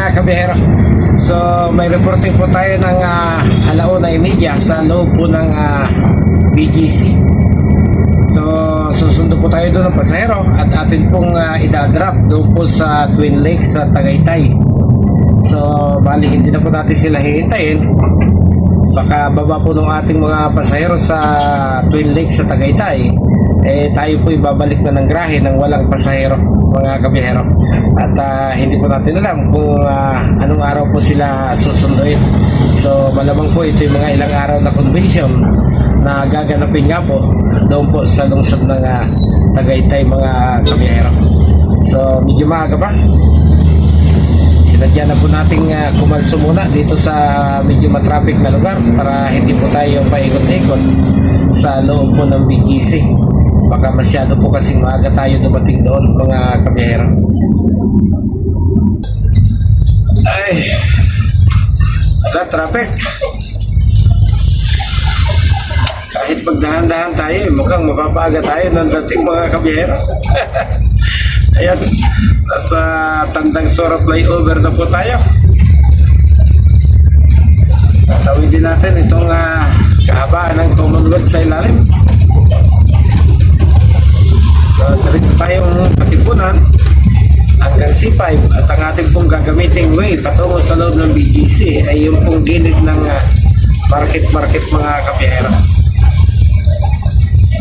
mga kabihero. So may reporting po tayo ng 1:30 sa loob po ng BGC. So susundo po tayo doon ng pasahero at atin pong idadrop doon po sa Twin Lakes sa Tagaytay. So bali hindi na po natin sila hihintayin. Baka baba po ng ating mga pasahero sa Twin Lakes sa Tagaytay, tayo po ibabalik na ng grahe ng walang pasahero, mga kabihero. At hindi po natin alam kung anong araw po sila susunduin. So malamang po ito yung mga ilang araw na convention na gaganapin nga po doon po sa lungsod ng Tagaytay, mga kabihero. So medyo maaga pa. Sinadya na po nating kumalso muna dito sa medyo matraffic na lugar para hindi po tayo paikot-ikot sa loob po ng BGC. Baka masyado po kasing maaga tayo dumating doon, mga kabihero. Ay, agad traffic. Kahit magdahan-dahan tayo, mukhang mapapaaga tayo ng dating, mga kabihero. Ayan, nasa Tandang Sora flyover na po tayo. Tawid din natin itong kahabaan ng Commonwealth sa ilalim. So diretso tayong Katipunan hanggang C5 at ang ating pong gagamiting way patungo sa loob ng BGC ay yung pong gilid ng market mga kabihero.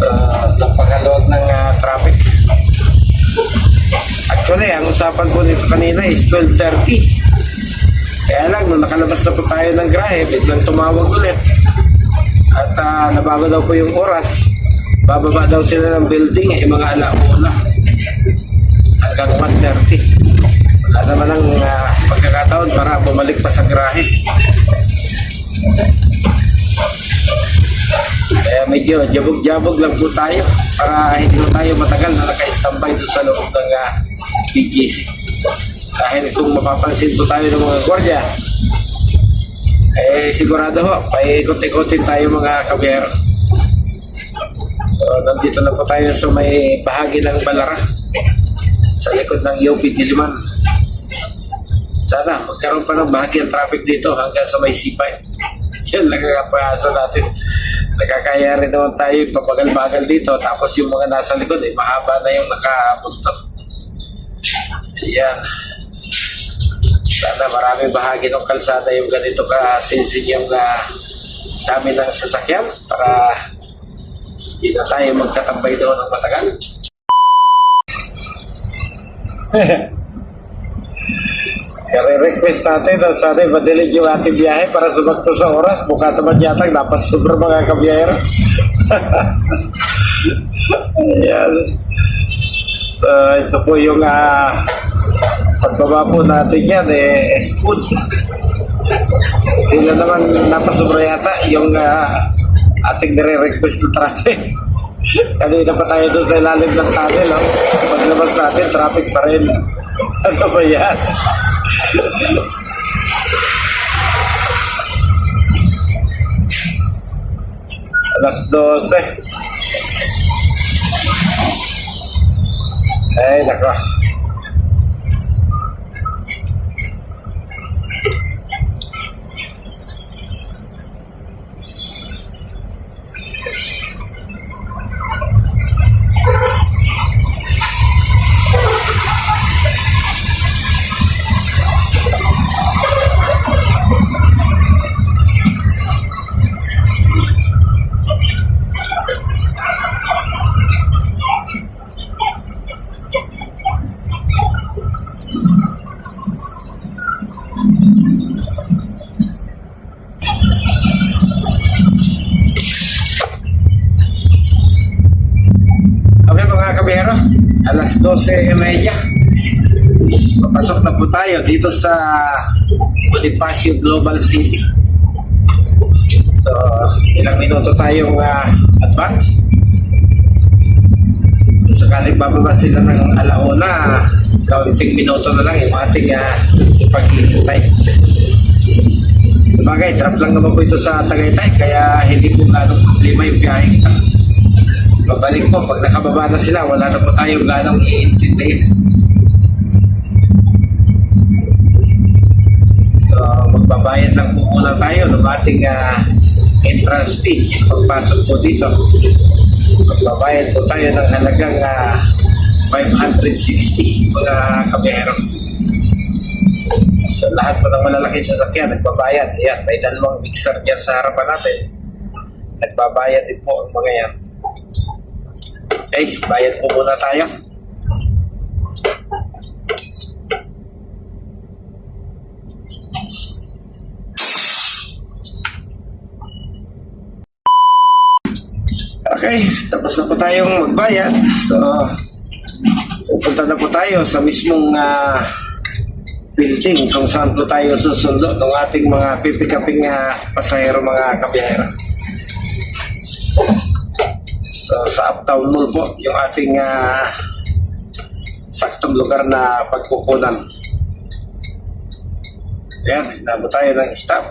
So napakaluwag ng traffic. Actually, ang usapan po nito kanina is 12:30. Kaya lang, nung nakalabas na po tayo ng grahe, biglang tumawag ulit. At nabago daw po yung oras. Bababa daw sila ng building, mga alauna. Hanggang 1:30. Wala naman ang pagkakataon para bumalik pa sa grahe. Kaya medyo jabog-jabog lang po tayo para hindi tayo matagal na naka-standby doon sa loob ng BGC. Dahil kung mapapansin po tayo ng mga gwardiya, sigurado ho, paikot-ikotin tayo, mga kabihero. So nandito na po tayo sa may bahagi ng Balara sa likod ng UP Diliman. Sana magkaroon pa ng bahagi ng traffic dito hanggang sa may C5. Yan lang ang paasa natin. Nakakaya rin naman tayo papagal-bagal dito, tapos yung mga nasa likod mahaba na yung nakabuntot. Ayan, sana maraming bahagi ng kalsada yung ganito ka-sensing yung dami ng sasakyan para hindi na tayo magtatambay doon ng matagal. Kaya request natin na sana madilig yung ating biyahe para sumakto sa oras. Mukha naman yata napasubra, mga kabiyahero. Ayan. So ito po yung pagbaba po natin yan, spoon. Hindi naman napasubra yata yung ating nire-request na traffic. Kanina pa tayo doon sa ilalim ng tunnel. Paglabas natin, traffic pa rin. Ano ba yan? Alas 12. Ay, nako. Kabihero, alas 12:30. Papasok na po tayo dito sa Bonifacio Global City. So ilang minuto tayong advance. Sakaling bababa sila ng alauna, kaunting minuto na lang yung ating ipaghihintay. Sabagay, trap lang naman po ito sa Tagaytay, kaya hindi po ganong problema yung biyahe kita. Babalik po, pag nakababa na sila, wala na po tayong ganong iintindihin. magbabayad lang po muna tayo ng ating entrance fee sa pagpasok po dito. Magbabayad po tayo ng halagang 560 mga kabiyahero. So lahat po ng malalaking sasakyan nagbabayad. Ayan, may dalawang mixer dyan sa harapan natin. Nagbabayad din po ang mga yan. Okay, bayad po muna tayo. Okay, tapos na po tayong magbayad. So, pupunta na po tayo sa mismong building kung saan po tayo susundo ng ating mga pipikaping pasahero mga kabiyahero. So, sa Uptown Mall po, yung ating saktong lugar na pagkukunan. Ayan, nabo tayo ng stop.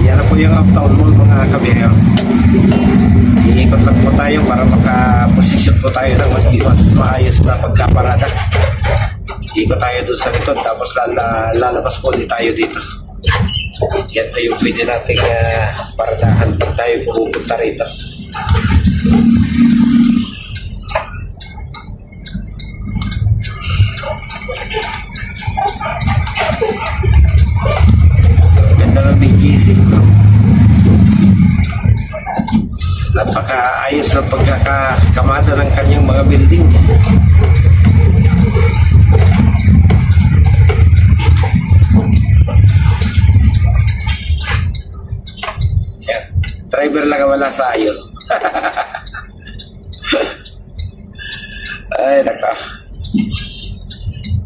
Yan na po yung Uptown Mall mga kabiyahero. Iikot lang po tayo para makaposisyon po tayo ng mas maayos na pagkaparada. Iikot tayo doon sa likod tapos lalabas po ulit tayo dito. Yan po yung pwede nating paradahan pag tayo pupunta rito. Ng BGC. Napakaayos na pagkakakamada ng kanyang mga building. Yan. Driver lang wala sa ayos. Ay, naka.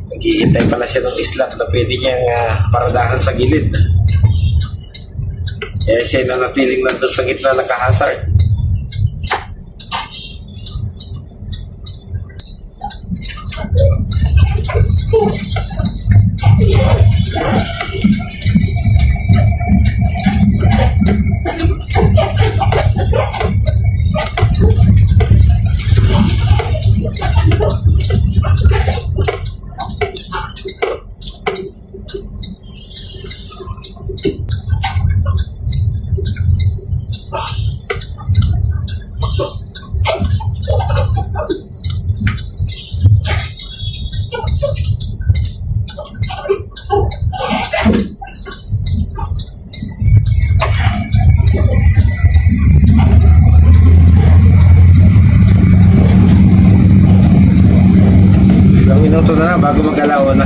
Naghihintay pala siya ng slot na pwede niyang paradahan sa gilid. Eh, siya na natiling nandun sa gitna naka-hazard. Minuto na bago mag-alauna.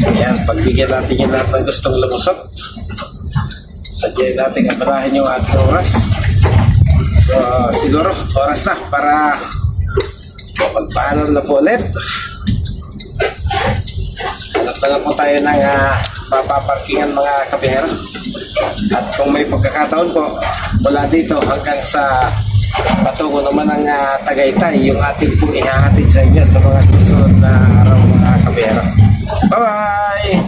Ayan, pagbigyan natin yung lahat ng gustong lumusot. Sadyain natin abalahin yung ating oras. So, siguro, oras na para magpaalam na po ulit. Hanap na po tayo ng papaparkingan mga kabiyahero. At kung may pagkakataon po, mula dito hanggang sa patungo naman ng Tagaytay, yung ating pong ihahatid sa inyo sa mga susunod na araw mga kabiyahero. Bye-bye!